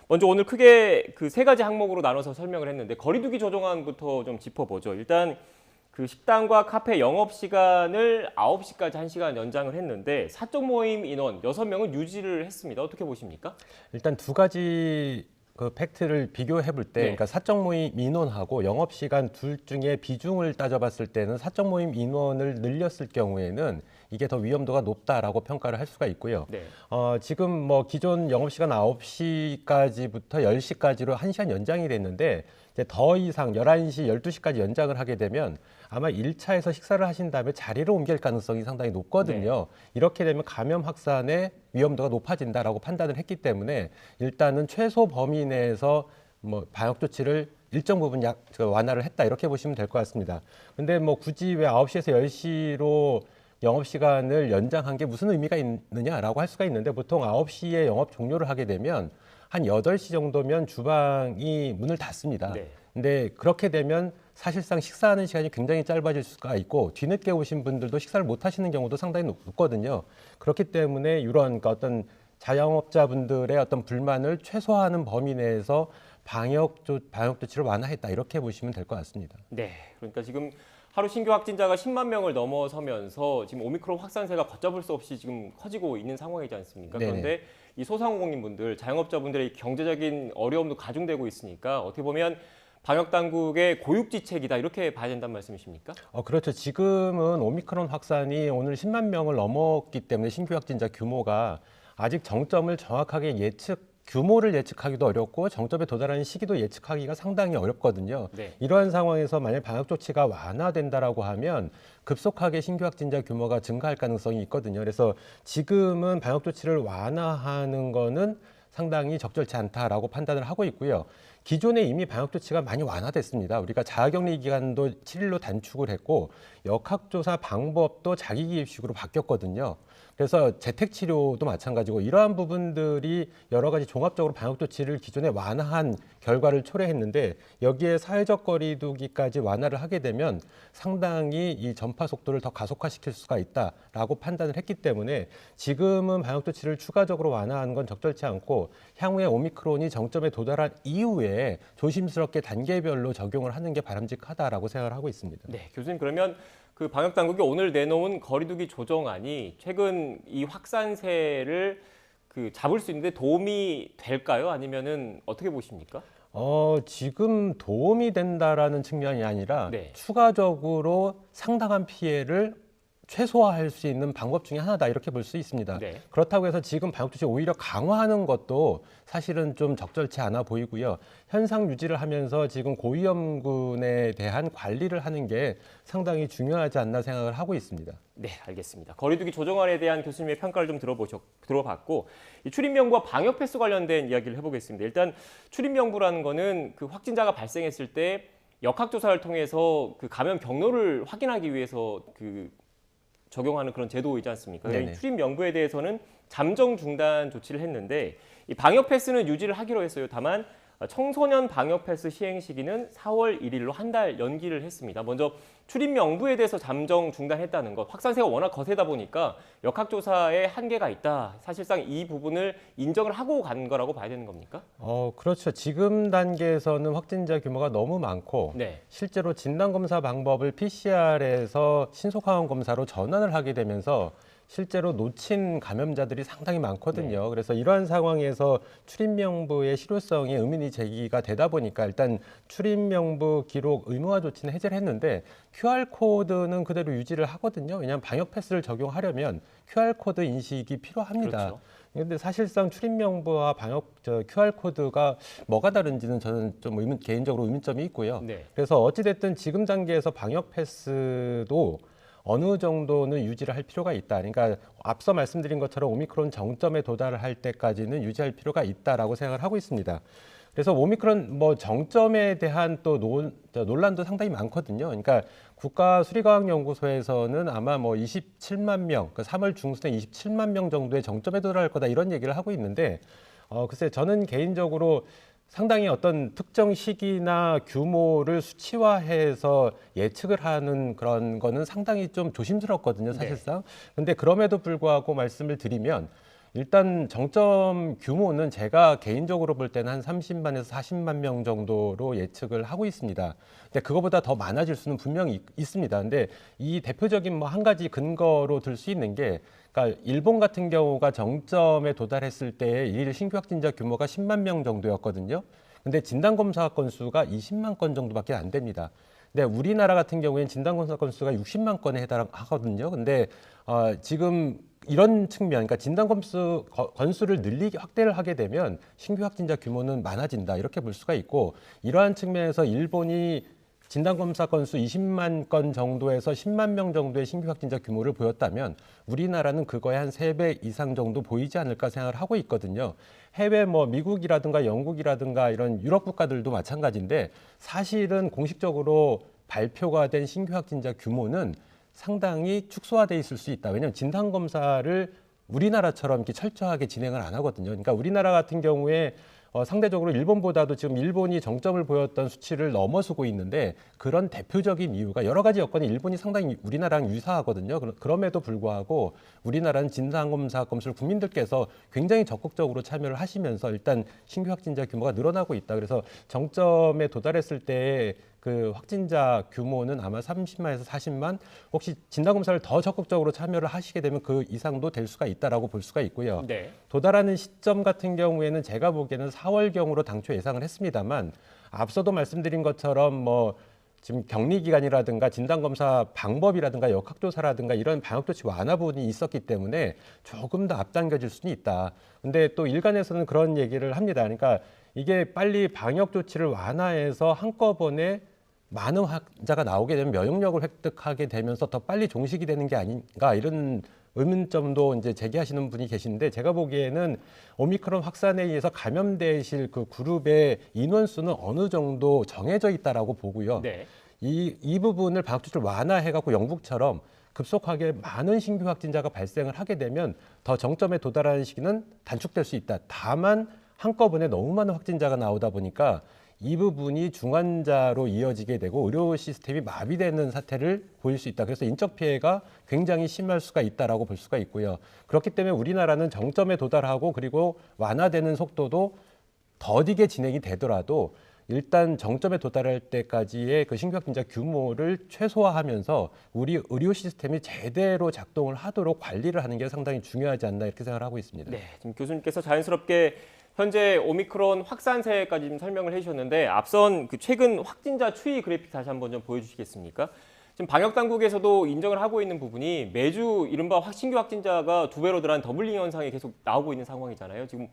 먼저 오늘 크게 그 세 가지 항목으로 나눠서 설명을 했는데 거리두기 조정안부터 좀 짚어보죠. 일단 그 식당과 카페 영업 시간을 9시까지 1시간 연장을 했는데 사적 모임 인원 6명은 유지를 했습니다. 어떻게 보십니까? 일단 두 가지 그 팩트를 비교해 볼 때, 네. 그러니까 사적 모임 인원하고 영업 시간 둘 중에 비중을 따져봤을 때는 사적 모임 인원을 늘렸을 경우에는 이게 더 위험도가 높다라고 평가를 할 수가 있고요. 네. 지금 뭐 기존 영업 시간 9시까지부터 10시까지로 1시간 연장이 됐는데 이제 더 이상 11시, 12시까지 연장을 하게 되면 아마 1차에서 식사를 하신 다음에 자리를 옮길 가능성이 상당히 높거든요. 이렇게 되면 감염 확산의 위험도가 높아진다라고 판단을 했기 때문에 일단은 최소 범위 내에서 뭐 방역 조치를 일정 부분 완화를 했다 이렇게 보시면 될 것 같습니다. 근데 뭐 굳이 왜 9시에서 10시로 영업 시간을 연장한 게 무슨 의미가 있느냐라고 할 수가 있는데 보통 9시에 영업 종료를 하게 되면 한 8시 정도면 주방이 문을 닫습니다. 네. 근데 그렇게 되면 사실상 식사하는 시간이 굉장히 짧아질 수가 있고 뒤늦게 오신 분들도 식사를 못 하시는 경우도 상당히 높거든요. 그렇기 때문에 이런 그러니까 어떤 자영업자분들의 어떤 불만을 최소화하는 범위 내에서 방역 조치를 완화했다 이렇게 보시면 될 것 같습니다. 네. 그러니까 지금 하루 신규 확진자가 10만 명을 넘어서면서 지금 오미크론 확산세가 걷잡을 수 없이 지금 커지고 있는 상황이지 않습니까? 네네. 그런데 이 소상공인분들, 자영업자분들의 경제적인 어려움도 가중되고 있으니까 어떻게 보면 방역 당국의 고육지책이다 이렇게 봐야 된다는 말씀이십니까? 그렇죠. 지금은 오미크론 확산이 오늘 10만 명을 넘었기 때문에 신규 확진자 규모가 아직 정점을 정확하게 규모를 예측하기도 어렵고 정점에 도달하는 시기도 예측하기가 상당히 어렵거든요. 네. 이러한 상황에서 만약 방역 조치가 완화된다라고 하면 급속하게 신규 확진자 규모가 증가할 가능성이 있거든요. 그래서 지금은 방역 조치를 완화하는 거는 상당히 적절치 않다라고 판단을 하고 있고요. 기존에 이미 방역 조치가 많이 완화됐습니다. 우리가 자가격리 기간도 7일로 단축을 했고 역학조사 방법도 자기기입식으로 바뀌었거든요. 그래서 재택치료도 마찬가지고 이러한 부분들이 여러 가지 종합적으로 방역 조치를 기존에 완화한 결과를 초래했는데 여기에 사회적 거리두기까지 완화를 하게 되면 상당히 이 전파 속도를 더 가속화시킬 수가 있다라고 판단을 했기 때문에 지금은 방역 조치를 추가적으로 완화하는 건 적절치 않고 향후에 오미크론이 정점에 도달한 이후에 조심스럽게 단계별로 적용을 하는 게 바람직하다라고 생각을 하고 있습니다. 네, 교수님 그러면 그 방역 당국이 오늘 내놓은 거리두기 조정안이 최근 이 확산세를 그 잡을 수 있는데 도움이 될까요? 아니면은 어떻게 보십니까? 지금 도움이 된다라는 측면이 아니라 네. 추가적으로 상당한 피해를 최소화할 수 있는 방법 중에 하나다 이렇게 볼 수 있습니다. 네. 그렇다고 해서 지금 방역 조치 오히려 강화하는 것도 사실은 좀 적절치 않아 보이고요. 현상 유지를 하면서 지금 고위험군에 대한 관리를 하는 게 상당히 중요하지 않나 생각을 하고 있습니다. 네, 알겠습니다. 거리두기 조정안에 대한 교수님의 평가를 좀 들어봤고 이 출입명부와 방역 패스 관련된 이야기를 해보겠습니다. 일단 출입명부라는 거는 그 확진자가 발생했을 때 역학조사를 통해서 그 감염 경로를 확인하기 위해서 그 적용하는 그런 제도이지 않습니까? 네네. 출입 명부에 대해서는 잠정 중단 조치를 했는데 이 방역 패스는 유지를 하기로 했어요. 다만 청소년 방역 패스 시행 시기는 4월 1일로 한 달 연기를 했습니다. 먼저 출입 명부에 대해서 잠정 중단했다는 것, 확산세가 워낙 거세다 보니까 역학조사에 한계가 있다. 사실상 이 부분을 인정을 하고 간 거라고 봐야 되는 겁니까? 그렇죠. 지금 단계에서는 확진자 규모가 너무 많고 네. 실제로 진단검사 방법을 PCR에서 신속항원 검사로 전환을 하게 되면서 실제로 놓친 감염자들이 상당히 많거든요. 그래서 이러한 상황에서 출입명부의 실효성에 의문이 제기가 되다 보니까 일단 출입명부 기록 의무화 조치는 해제를 했는데 QR코드는 그대로 유지를 하거든요. 왜냐하면 방역 패스를 적용하려면 QR코드 인식이 필요합니다. 그렇죠. 근데 사실상 출입명부와 QR코드가 뭐가 다른지는 저는 좀 개인적으로 의문점이 있고요. 네. 그래서 어찌됐든 지금 단계에서 방역 패스도 어느 정도는 유지를 할 필요가 있다. 그러니까 앞서 말씀드린 것처럼 오미크론 정점에 도달할 때까지는 유지할 필요가 있다라고 생각을 하고 있습니다. 그래서 오미크론 정점에 대한 또 논란도 상당히 많거든요. 그러니까 국가수리과학연구소에서는 아마 27만 명, 그러니까 3월 중순에 27만 명 정도의 정점에 도달할 거다 이런 얘기를 하고 있는데 글쎄 저는 개인적으로 상당히 어떤 특정 시기나 규모를 수치화해서 예측을 하는 그런 거는 상당히 좀 조심스럽거든요, 사실상. 근데 그럼에도 불구하고 말씀을 드리면 일단 정점 규모는 제가 개인적으로 볼 때는 한 30만에서 40만 명 정도로 예측을 하고 있습니다. 근데 그거보다 더 많아질 수는 분명히 있습니다. 근데 이 대표적인 뭐 한 가지 근거로 들 수 있는 게, 그러니까 일본 같은 경우가 정점에 도달했을 때의 일 신규 확진자 규모가 10만 명 정도였거든요. 근데 진단검사 건수가 20만 건 정도밖에 안 됩니다. 근데 우리나라 같은 경우에는 진단검사 건수가 60만 건에 해당하거든요. 근데 지금 이런 측면, 그러니까 건수를 확대를 하게 되면 신규 확진자 규모는 많아진다, 이렇게 볼 수가 있고, 이러한 측면에서 일본이 진단검사 건수 20만 건 정도에서 10만 명 정도의 신규 확진자 규모를 보였다면 우리나라는 그거의 한 3배 이상 정도 보이지 않을까 생각을 하고 있거든요. 해외 뭐 미국이라든가 영국이라든가 이런 유럽 국가들도 마찬가지인데, 사실은 공식적으로 발표가 된 신규 확진자 규모는 상당히 축소화돼 있을 수 있다. 왜냐하면 진단검사를 우리나라처럼 이렇게 철저하게 진행을 안 하거든요. 그러니까 우리나라 같은 경우에 상대적으로 일본보다도 지금 일본이 정점을 보였던 수치를 넘어서고 있는데, 그런 대표적인 이유가 여러 가지 여건이 일본이 상당히 우리나라랑 유사하거든요. 그럼에도 불구하고 우리나라는 진단검사 건수를 국민들께서 굉장히 적극적으로 참여를 하시면서 일단 신규 확진자 규모가 늘어나고 있다. 그래서 정점에 도달했을 때 그 확진자 규모는 아마 30만에서 40만, 혹시 진단검사를 더 적극적으로 참여를 하시게 되면 그 이상도 될 수가 있다라고 볼 수가 있고요. 네. 도달하는 시점 같은 경우에는 제가 보기에는 4월경으로 당초 예상을 했습니다만, 앞서도 말씀드린 것처럼 뭐 지금 격리 기간이라든가 진단검사 방법이라든가 역학조사라든가 이런 방역조치 완화 부분이 있었기 때문에 조금 더 앞당겨질 수는 있다. 근데 또 일간에서는 그런 얘기를 합니다. 그러니까 이게 빨리 방역조치를 완화해서 한꺼번에 많은 환자가 나오게 되면 면역력을 획득하게 되면서 더 빨리 종식이 되는 게 아닌가, 이런 의문점도 이제 제기하시는 분이 계신데, 제가 보기에는 오미크론 확산에 의해서 감염되실 그 그룹의 인원수는 어느 정도 정해져 있다라고 보고요. 네. 이 부분을 방역조치를 완화해갖고 영국처럼 급속하게 많은 신규 확진자가 발생을 하게 되면 더 정점에 도달하는 시기는 단축될 수 있다. 다만 한꺼번에 너무 많은 확진자가 나오다 보니까 이 부분이 중환자로 이어지게 되고 의료 시스템이 마비되는 사태를 보일 수 있다. 그래서 인적 피해가 굉장히 심할 수가 있다라고 볼 수가 있고요. 그렇기 때문에 우리나라는 정점에 도달하고 그리고 완화되는 속도도 더디게 진행이 되더라도 일단 정점에 도달할 때까지의 그 신규 확진자 규모를 최소화하면서 우리 의료 시스템이 제대로 작동을 하도록 관리를 하는 게 상당히 중요하지 않나, 이렇게 생각을 하고 있습니다. 네, 지금 교수님께서 자연스럽게 현재 오미크론 확산세까지 좀 설명을 해주셨는데, 앞선 그 최근 확진자 추이 그래픽 다시 한번 좀 보여주시겠습니까? 지금 방역 당국에서도 인정을 하고 있는 부분이 매주 이른바 신규 확진자가 2배로 늘어난 더블링 현상이 계속 나오고 있는 상황이잖아요. 지금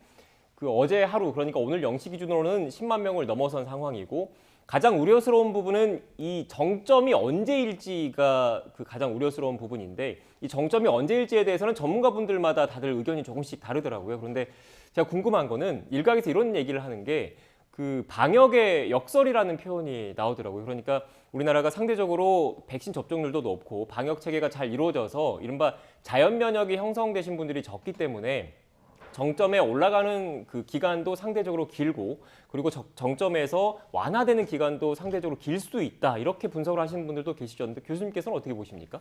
그 어제 하루, 그러니까 오늘 0시 기준으로는 10만 명을 넘어선 상황이고, 가장 우려스러운 부분은 이 정점이 언제일지가 그 가장 우려스러운 부분인데, 이 정점이 언제일지에 대해서는 전문가분들마다 다들 의견이 조금씩 다르더라고요. 그런데 제가 궁금한 거는 일각에서 이런 얘기를 하는 게 그 방역의 역설이라는 표현이 나오더라고요. 그러니까 우리나라가 상대적으로 백신 접종률도 높고 방역 체계가 잘 이루어져서 이른바 자연 면역이 형성되신 분들이 적기 때문에 정점에 올라가는 그 기간도 상대적으로 길고, 그리고 정점에서 완화되는 기간도 상대적으로 길 수도 있다, 이렇게 분석을 하시는 분들도 계시던데 교수님께서는 어떻게 보십니까?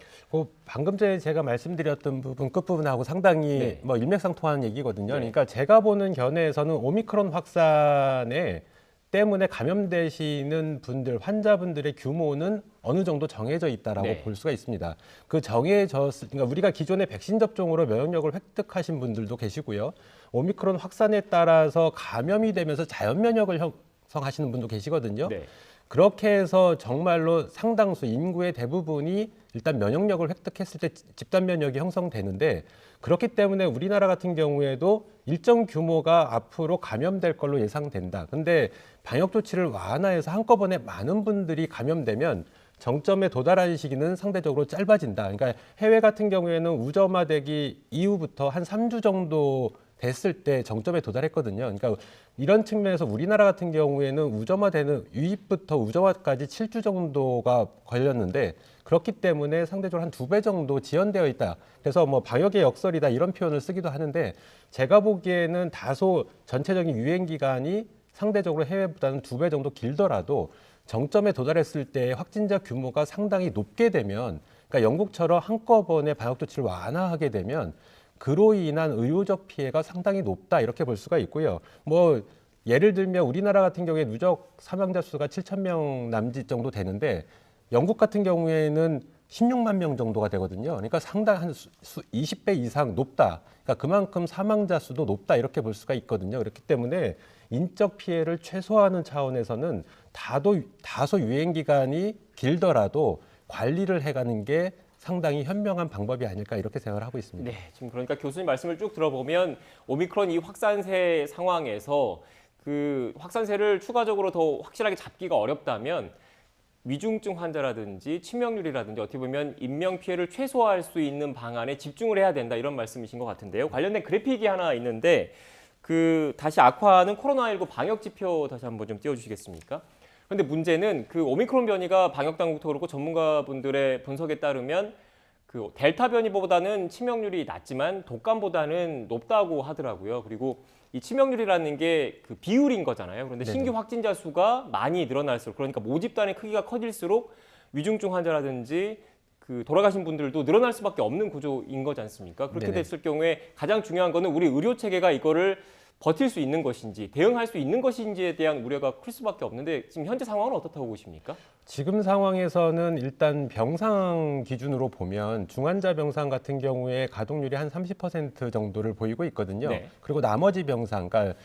방금 전에 제가 말씀드렸던 부분 끝부분하고 상당히 네. 뭐 일맥상통하는 얘기거든요. 네. 그러니까 제가 보는 견해에서는 오미크론 확산에 때문에 감염되시는 분들, 환자분들의 규모는 어느 정도 정해져 있다라고 네. 볼 수가 있습니다. 그러니까 우리가 기존의 백신 접종으로 면역력을 획득하신 분들도 계시고요. 오미크론 확산에 따라서 감염이 되면서 자연 면역을 형성하시는 분도 계시거든요. 네. 그렇게 해서 정말로 상당수 인구의 대부분이 일단 면역력을 획득했을 때 집단 면역이 형성되는데, 그렇기 때문에 우리나라 같은 경우에도 일정 규모가 앞으로 감염될 걸로 예상된다. 근데 방역 조치를 완화해서 한꺼번에 많은 분들이 감염되면 정점에 도달하는 시기는 상대적으로 짧아진다. 그러니까 해외 같은 경우에는 우점화되기 이후부터 한 3주 정도 됐을 때 정점에 도달했거든요. 그러니까 이런 측면에서 우리나라 같은 경우에는 우점화되는 유입부터 우점화까지 7주 정도가 걸렸는데, 그렇기 때문에 상대적으로 한 2배 정도 지연되어 있다. 그래서 뭐 방역의 역설이다, 이런 표현을 쓰기도 하는데, 제가 보기에는 다소 전체적인 유행 기간이 상대적으로 해외보다는 2배 정도 길더라도 정점에 도달했을 때 확진자 규모가 상당히 높게 되면, 그러니까 영국처럼 한꺼번에 방역 조치를 완화하게 되면 그로 인한 의료적 피해가 상당히 높다 이렇게 볼 수가 있고요. 뭐 예를 들면 우리나라 같은 경우에 누적 사망자 수가 7,000명 남짓 정도 되는데 영국 같은 경우에는 16만 명 정도가 되거든요. 그러니까 상당 한 20배 이상 높다. 그러니까 그만큼 사망자 수도 높다 이렇게 볼 수가 있거든요. 그렇기 때문에 인적 피해를 최소화하는 차원에서는 다소 유행 기간이 길더라도 관리를 해가는 게 상당히 현명한 방법이 아닐까 이렇게 생각을 하고 있습니다. 네, 지금 그러니까 교수님 말씀을 쭉 들어보면 오미크론 이 확산세 상황에서 그 확산세를 추가적으로 더 확실하게 잡기가 어렵다면 위중증 환자라든지 치명률이라든지 어떻게 보면 인명 피해를 최소화할 수 있는 방안에 집중을 해야 된다 이런 말씀이신 것 같은데요. 관련된 그래픽이 하나 있는데 그 다시 악화하는 코로나19 방역 지표 다시 한번 좀 띄워주시겠습니까? 그런데 문제는 그 오미크론 변이가 방역 당국도 그렇고 전문가분들의 분석에 따르면 그 델타 변이보다는 치명률이 낮지만 독감보다는 높다고 하더라고요. 그리고 이 치명률이라는 게 그 비율인 거잖아요. 그런데 네네. 신규 확진자 수가 많이 늘어날수록 그러니까 모집단의 크기가 커질수록 위중증 환자라든지 그 돌아가신 분들도 늘어날 수밖에 없는 구조인 거지 않습니까? 그렇게 네네. 됐을 경우에 가장 중요한 거는 우리 의료 체계가 이거를 버틸 수 있는 것인지 대응할 수 있는 것인지에 대한 우려가 클 수밖에 없는데 지금 현재 상황은 어떻다고 보십니까? 지금 상황에서는 일단 병상 기준으로 보면 중환자 병상 같은 경우에 가동률이 한 30% 정도를 보이고 있거든요. 네. 그리고 나머지 병상, 그러니까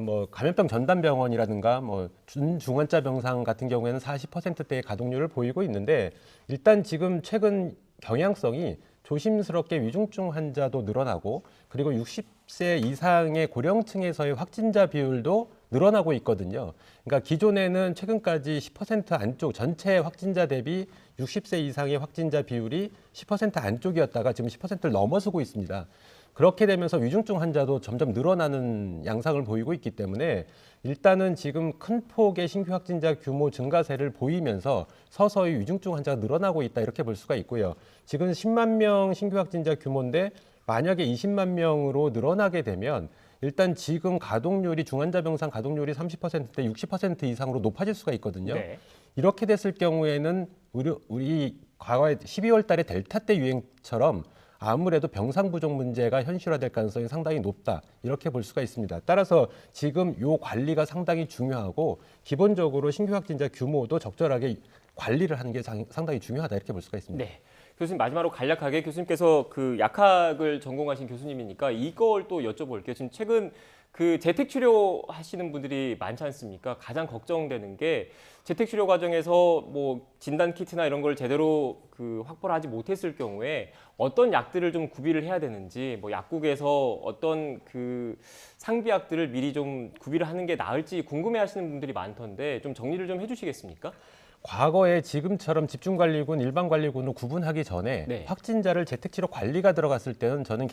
뭐 감염병 전담 병원이라든가 뭐 중환자 병상 같은 경우에는 40%대의 가동률을 보이고 있는데 일단 지금 최근 경향성이 조심스럽게 위중증 환자도 늘어나고 그리고 60세 이상의 고령층에서의 확진자 비율도 늘어나고 있거든요. 그러니까 기존에는 최근까지 10% 안쪽 전체 확진자 대비 60세 이상의 확진자 비율이 10% 안쪽이었다가 지금 10%를 넘어서고 있습니다. 그렇게 되면서 위중증 환자도 점점 늘어나는 양상을 보이고 있기 때문에 일단은 지금 큰 폭의 신규 확진자 규모 증가세를 보이면서 서서히 위중증 환자가 늘어나고 있다 이렇게 볼 수가 있고요. 지금 10만 명 신규 확진자 규모인데 만약에 20만 명으로 늘어나게 되면 일단 지금 가동률이 중환자 병상 가동률이 30%대 60% 이상으로 높아질 수가 있거든요. 네. 이렇게 됐을 경우에는 우리 과거에 12월 달에 델타 때 유행처럼 아무래도 병상 부족 문제가 현실화될 가능성이 상당히 높다 이렇게 볼 수가 있습니다. 따라서 지금 요 관리가 상당히 중요하고 기본적으로 신규 확진자 규모도 적절하게 관리를 하는 게 상당히 중요하다 이렇게 볼 수가 있습니다. 네. 교수님 마지막으로 간략하게 교수님께서 그 약학을 전공하신 교수님이니까 이걸 또 여쭤볼게요. 지금 최근 그 재택 치료 하시는 분들이 많지 않습니까? 가장 걱정되는 게 재택 치료 과정에서 뭐 진단 키트나 이런 걸 제대로 그 확보를 하지 못했을 경우에 어떤 약들을 좀 구비를 해야 되는지 뭐 약국에서 어떤 그 상비약들을 미리 좀 구비를 하는 게 나을지 궁금해하시는 분들이 많던데 좀 정리를 좀 해주시겠습니까? 과거에 지금처럼 집중관리군, 일반관리군을 구분하기 전에 네. 확진자를 재택치료 관리가 들어갔을 때는 저는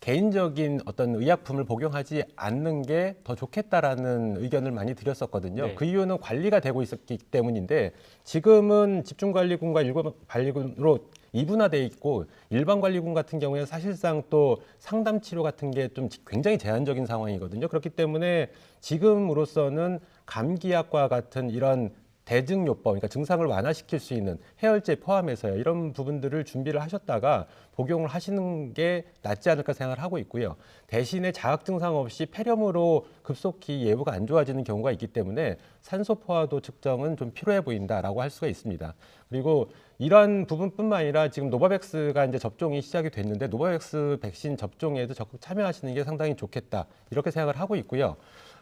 개인적인 어떤 의약품을 복용하지 않는 게 더 좋겠다라는 의견을 많이 드렸었거든요. 네. 그 이유는 관리가 되고 있었기 때문인데 지금은 집중관리군과 일반관리군으로 이분화돼 있고 일반관리군 같은 경우에 사실상 또 상담치료 같은 게 좀 굉장히 제한적인 상황이거든요. 그렇기 때문에 지금으로서는 감기약과 같은 이런 대증요법, 그러니까 증상을 완화시킬 수 있는 해열제 포함해서요. 이런 부분들을 준비를 하셨다가 복용을 하시는 게 낫지 않을까 생각을 하고 있고요. 대신에 자각 증상 없이 폐렴으로 급속히 예후가 안 좋아지는 경우가 있기 때문에 산소 포화도 측정은 좀 필요해 보인다라고 할 수가 있습니다. 그리고 이러한 부분뿐만 아니라 지금 노바백스가 이제 접종이 시작이 됐는데 노바백스 백신 접종에도 적극 참여하시는 게 상당히 좋겠다. 이렇게 생각을 하고 있고요.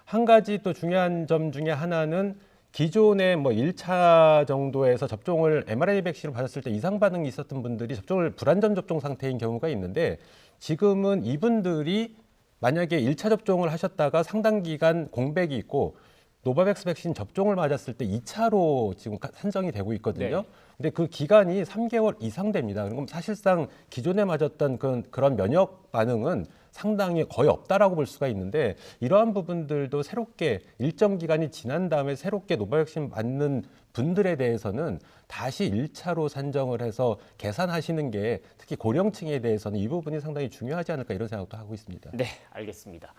한 가지 또 중요한 점 중에 하나는 기존에 뭐 1차 정도에서 접종을 mRNA 백신을 받았을 때 이상 반응이 있었던 분들이 접종을 불안전 접종 상태인 경우가 있는데 지금은 이분들이 만약에 1차 접종을 하셨다가 상당 기간 공백이 있고 노바백스 백신 접종을 맞았을 때 2차로 지금 산정이 되고 있거든요. 네. 근데 그 기간이 3개월 이상 됩니다. 그럼 사실상 기존에 맞았던 그런 면역 반응은 상당히 거의 없다라고 볼 수가 있는데 이러한 부분들도 새롭게 일정 기간이 지난 다음에 새롭게 노바백신 맞는 분들에 대해서는 다시 1차로 산정을 해서 계산하시는 게 특히 고령층에 대해서는 이 부분이 상당히 중요하지 않을까 이런 생각도 하고 있습니다. 네, 알겠습니다.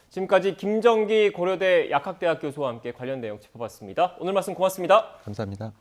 지금까지 김정기 고려대 약학대학 교수와 함께 관련 내용 짚어봤습니다. 오늘 말씀 고맙습니다. 감사합니다.